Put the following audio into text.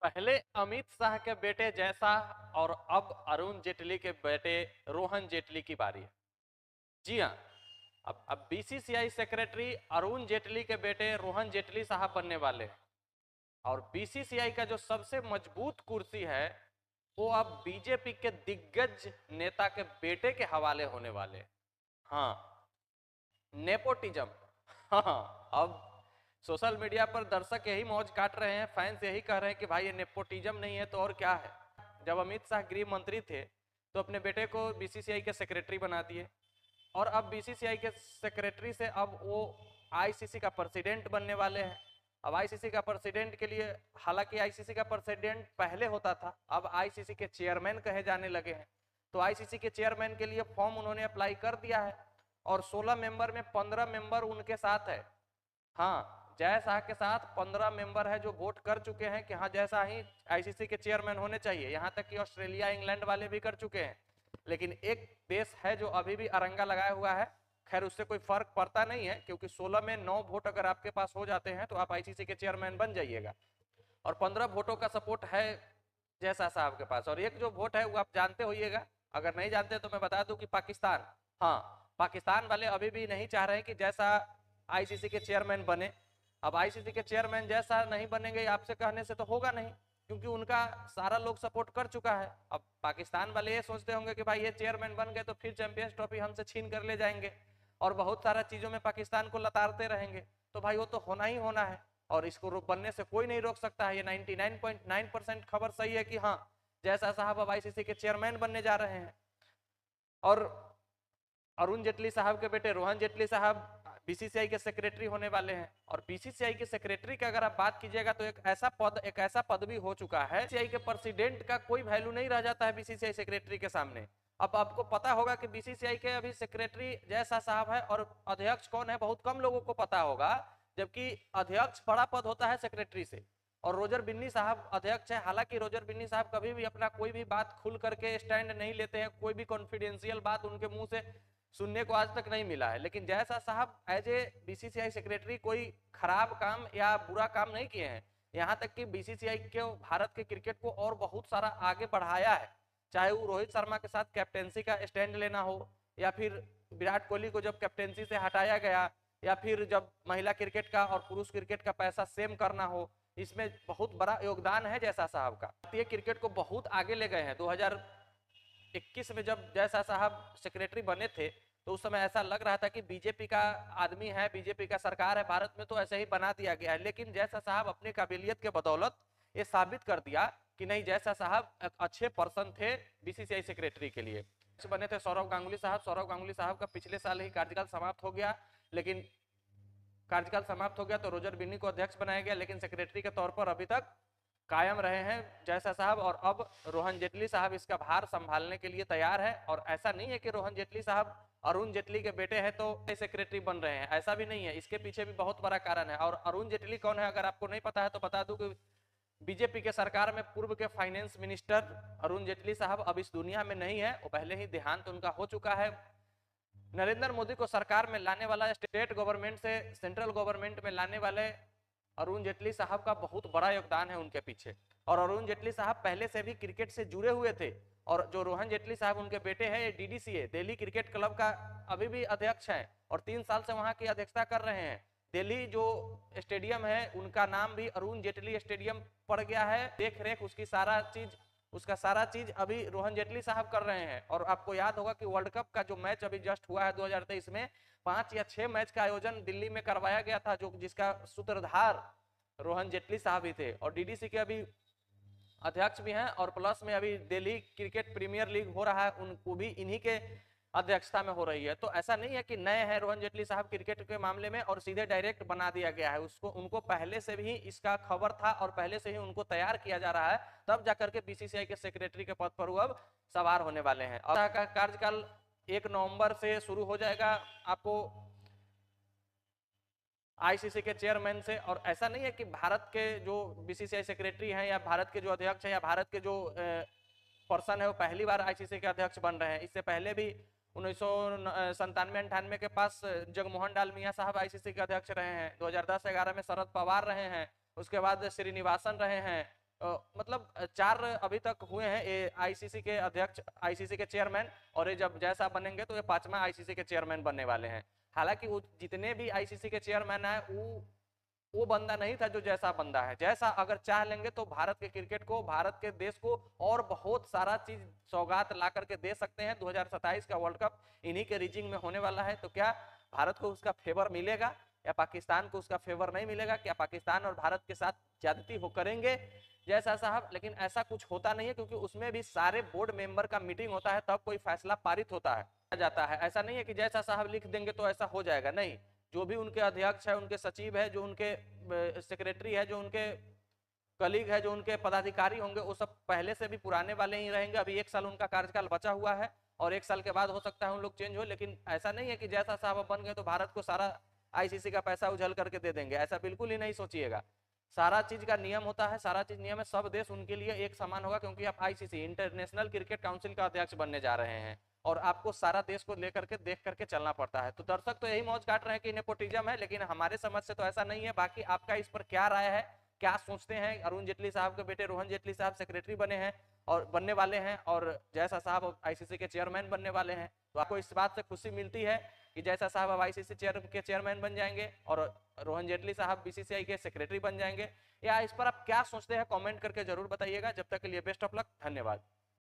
पहले अमित शाह के बेटे जैसा और अब अरुण जेटली के बेटे रोहन जेटली की बारी है। जी हाँ, अब बीसीसीआई सेक्रेटरी अरुण जेटली के बेटे रोहन जेटली साहब बनने वाले हैं और बीसीसीआई का जो सबसे मजबूत कुर्सी है वो अब बीजेपी के दिग्गज नेता के बेटे के हवाले होने वाले हैं। हाँ, नेपोटिज्म। हाँ, अब सोशल मीडिया पर दर्शक यही मौज काट रहे हैं, फैंस यही कह रहे हैं कि भाई ये नेपोटिज्म नहीं है तो और क्या है। जब अमित शाह गृह मंत्री थे तो अपने बेटे को बीसीसीआई के सेक्रेटरी बना दिए और अब बीसीसीआई के सेक्रेटरी से अब वो आईसीसी का प्रेसिडेंट बनने वाले हैं। अब आईसीसी का प्रेसिडेंट के लिए, हालांकि आईसीसी का प्रेसिडेंट पहले होता था, अब आईसीसी के चेयरमैन कहे जाने लगे हैं। तो आईसीसी के चेयरमैन के लिए फॉर्म उन्होंने अप्लाई कर दिया है और 16 मेंबर में 15 मेंबर उनके साथ है। हाँ, जय शाह के साथ 15 मेंबर है जो वोट कर चुके हैं कि हाँ जय शाह ही आईसीसी के चेयरमैन होने चाहिए। यहाँ तक कि ऑस्ट्रेलिया इंग्लैंड वाले भी कर चुके हैं। लेकिन एक देश है जो अभी भी अरंगा लगाया हुआ है। खैर उससे कोई फर्क पड़ता नहीं है क्योंकि 16 में 9 वोट अगर आपके पास हो जाते हैं तो आप आईसीसी के चेयरमैन बन जाइएगा और 15 वोटों का सपोर्ट है जय शाह साहब के पास। और एक जो वोट है वो आप जानते होइएगा, अगर नहीं जानते तो मैं बता दूं कि पाकिस्तान, हाँ, पाकिस्तान वाले अभी भी नहीं चाह रहे कि जैसा आईसीसी के चेयरमैन बने। अब आईसीसी के चेयरमैन जैसा नहीं बनेंगे आपसे कहने से तो होगा नहीं क्योंकि उनका सारा लोग सपोर्ट कर चुका है। अब पाकिस्तान वाले ये सोचते होंगे कि भाई ये चेयरमैन बन गए तो फिर चैंपियंस ट्रॉफी हमसे छीन कर ले जाएंगे और बहुत सारा चीजों में पाकिस्तान को लताड़ते रहेंगे। तो भाई वो तो होना ही होना है और इसको बनने से कोई नहीं रोक सकता है। ये 99.9% खबर सही है कि हाँ जैसा साहब अब आईसीसी के चेयरमैन बनने जा रहे हैं। और अरुण जेटली साहब के बेटे रोहन जेटली साहब बीसीसीआई के सेक्रेटरी होने वाले हैं। और बीसीसीआई के सेक्रेटरी की अगर आप बात कीजिएगा तो एक ऐसा पद भी हो चुका है, बीसीसीआई के प्रेसिडेंट का कोई वैल्यू नहीं रह जाता है बीसीसीआई सेक्रेटरी के सामने। अब आपको पता होगा कि बीसीसीआई के अभी सेक्रेटरी जैसा साहब है और अध्यक्ष कौन है बहुत कम लोगों को पता होगा, जबकि अध्यक्ष बड़ा पद होता है सेक्रेटरी से। और रोजर बिन्नी साहब अध्यक्ष है। हालांकि रोजर बिन्नी साहब कभी भी अपना कोई भी बात खुल करके स्टैंड नहीं लेते हैं, कोई भी कॉन्फिडेंशियल बात उनके मुंह से सुनने को आज तक नहीं मिला है। लेकिन जैसा साहब एज ए बीसीसीआई सेक्रेटरी कोई खराब काम या बुरा काम नहीं किए हैं। यहाँ तक कि बीसीसीआई के भारत के क्रिकेट को और बहुत सारा आगे बढ़ाया है, चाहे वो रोहित शर्मा के साथ कैप्टेंसी का स्टैंड लेना हो या फिर विराट कोहली को जब कैप्टेंसी से हटाया गया या फिर जब महिला क्रिकेट का और पुरुष क्रिकेट का पैसा सेम करना हो, इसमें बहुत बड़ा योगदान है जैसा साहब का। भारतीय क्रिकेट को बहुत आगे ले गए हैं। 2021 में जब जैसा साहब सेक्रेटरी बने थे तो उस समय ऐसा लग रहा था कि बीजेपी का आदमी है, बीजेपी का सरकार है भारत में, तो ऐसे ही बना दिया गया है। लेकिन जैसा साहब अपनी काबिलियत के बदौलत ये साबित कर दिया कि नहीं, जैसा साहब अच्छे पर्सन थे बीसीसीआई सेक्रेटरी के लिए। बने थे सौरव गांगुली साहब। सौरव गांगुली साहब का पिछले साल ही कार्यकाल समाप्त हो गया, लेकिन कार्यकाल समाप्त हो गया तो रोजर बिन्नी को अध्यक्ष बनाया गया, लेकिन सेक्रेटरी के तौर पर अभी तक कायम रहे हैं जैसा साहब। और अब रोहन जेटली साहब इसका भार संभालने के लिए तैयार है। और ऐसा नहीं है कि रोहन जेटली साहब अरुण जेटली के बेटे हैं तो सेक्रेटरी बन रहे हैं, ऐसा भी नहीं है। इसके पीछे भी बहुत बड़ा कारण है। और अरुण जेटली कौन है अगर आपको नहीं पता है तो बता दूं कि बीजेपी के सरकार में पूर्व के फाइनेंस मिनिस्टर अरुण जेटली साहब अब इस दुनिया में नहीं है, वो पहले ही देहांत उनका हो चुका है। नरेंद्र मोदी को सरकार में लाने वाला, स्टेट गवर्नमेंट से सेंट्रल गवर्नमेंट में लाने वाले अरुण जेटली साहब का बहुत बड़ा योगदान है उनके पीछे। और अरुण जेटली साहब पहले से भी क्रिकेट से जुड़े हुए थे। और जो रोहन जेटली साहब उनके बेटे हैं, ये डीडीसीए दिल्ली क्रिकेट क्लब का अभी भी अध्यक्ष है और 3 साल से वहां की अध्यक्षता कर रहे हैं। दिल्ली जो स्टेडियम है उनका नाम भी अरुण जेटली स्टेडियम पड़ गया है। देख रेख उसका सारा चीज अभी रोहन जेटली साहब कर रहे हैं। और आपको याद होगा कि वर्ल्ड कप का जो मैच अभी जस्ट हुआ है 2023 में, 5 या 6 मैच का आयोजन दिल्ली में करवाया गया था, जो जिसका सूत्रधार रोहन जेटली साहब ही थे। और डीडीसी के अभी अध्यक्ष भी हैं और प्लस में अभी दिल्ली क्रिकेट प्रीमियर लीग हो रहा है, उनको भी इन्हीं के अध्यक्षता में हो रही है। तो ऐसा नहीं है कि नए हैं रोहन जेटली साहब क्रिकेट के मामले में और सीधे डायरेक्ट बना दिया गया है उसको। उनको पहले से भी इसका खबर था और पहले से ही उनको तैयार किया जा रहा है, तब जाकर के बीसीसीआई के सेक्रेटरी के पद पर वो अब सवार होने वाले हैं। और का कार्यकाल 1 नवंबर से शुरू हो जाएगा आपको आईसीसी के चेयरमैन से। और ऐसा नहीं है कि भारत के जो बीसीसीआई सेक्रेटरी हैं या भारत के जो अध्यक्ष हैं या भारत के जो पर्सन है वो पहली बार आईसीसी के अध्यक्ष बन रहे हैं। इससे पहले भी 1997-98 के पास जगमोहन डालमिया साहब आईसीसी के अध्यक्ष रहे हैं। 2010-11 में शरद पवार रहे हैं, उसके बाद श्रीनिवासन रहे हैं। 4 अभी तक हुए हैं आईसीसी के अध्यक्ष, आईसीसी के चेयरमैन, और ये जब जैसा बनेंगे तो ये 5वां आईसीसी के चेयरमैन बनने वाले हैं। हालांकि वो जितने भी आईसीसी के चेयरमैन है वो बंदा नहीं था जो जैसा बंदा है। जैसा अगर चाह लेंगे तो भारत के क्रिकेट को, भारत के देश को और बहुत सारा चीज सौगात ला करके दे सकते हैं। 2027 का वर्ल्ड कप इन्हीं के रीजिंग में होने वाला है, तो क्या भारत को उसका फेवर मिलेगा या पाकिस्तान को उसका फेवर नहीं मिलेगा? क्या पाकिस्तान और भारत के साथ ज्यादती हो करेंगे जैसा साहब? लेकिन ऐसा कुछ होता नहीं है, क्योंकि उसमें भी सारे बोर्ड मेंबर का मीटिंग होता है, तब कोई फैसला पारित होता है जाता है। ऐसा नहीं है कि जैसा साहब लिख देंगे तो ऐसा हो जाएगा, नहीं। जो भी उनके अध्यक्ष है, उनके सचिव है, जो उनके सेक्रेटरी है, जो उनके कलीग है, जो उनके पदाधिकारी होंगे, वो सब पहले से भी पुराने वाले ही रहेंगे। अभी 1 साल उनका कार्यकाल बचा हुआ है और 1 साल के बाद हो सकता है उन लोग चेंज हो। लेकिन ऐसा नहीं है कि जैसा साहब बन गए तो भारत को सारा आईसीसी का पैसा उछल करके दे देंगे, ऐसा बिल्कुल ही नहीं सोचिएगा। सारा चीज का नियम होता है, सारा चीज नियम है, सब देश उनके लिए एक समान होगा, क्योंकि आप आईसीसी इंटरनेशनल क्रिकेट काउंसिल का अध्यक्ष बनने जा रहे हैं और आपको सारा देश को लेकर के देख करके चलना पड़ता है। तो दर्शक तो यही मौज काट रहे हैं कि नेपोटिज्म है, लेकिन हमारे समझ से तो ऐसा नहीं है। बाकी आपका इस पर क्या राय है, क्या सोचते हैं? अरुण जेटली साहब के बेटे रोहन जेटली साहब सेक्रेटरी बने हैं और बनने वाले हैं, और जैसा साहब आईसीसी के चेयरमैन बनने वाले हैं, तो आपको इस बात से खुशी मिलती है कि जैसा साहब अब आईसीसी के चेयरमैन बन जाएंगे और रोहन जेटली साहब बीसीसीआई के सेक्रेटरी बन जाएंगे? या इस पर आप क्या सोचते हैं? कमेंट करके जरूर बताइएगा। जब तक के लिए बेस्ट ऑफ लक, धन्यवाद।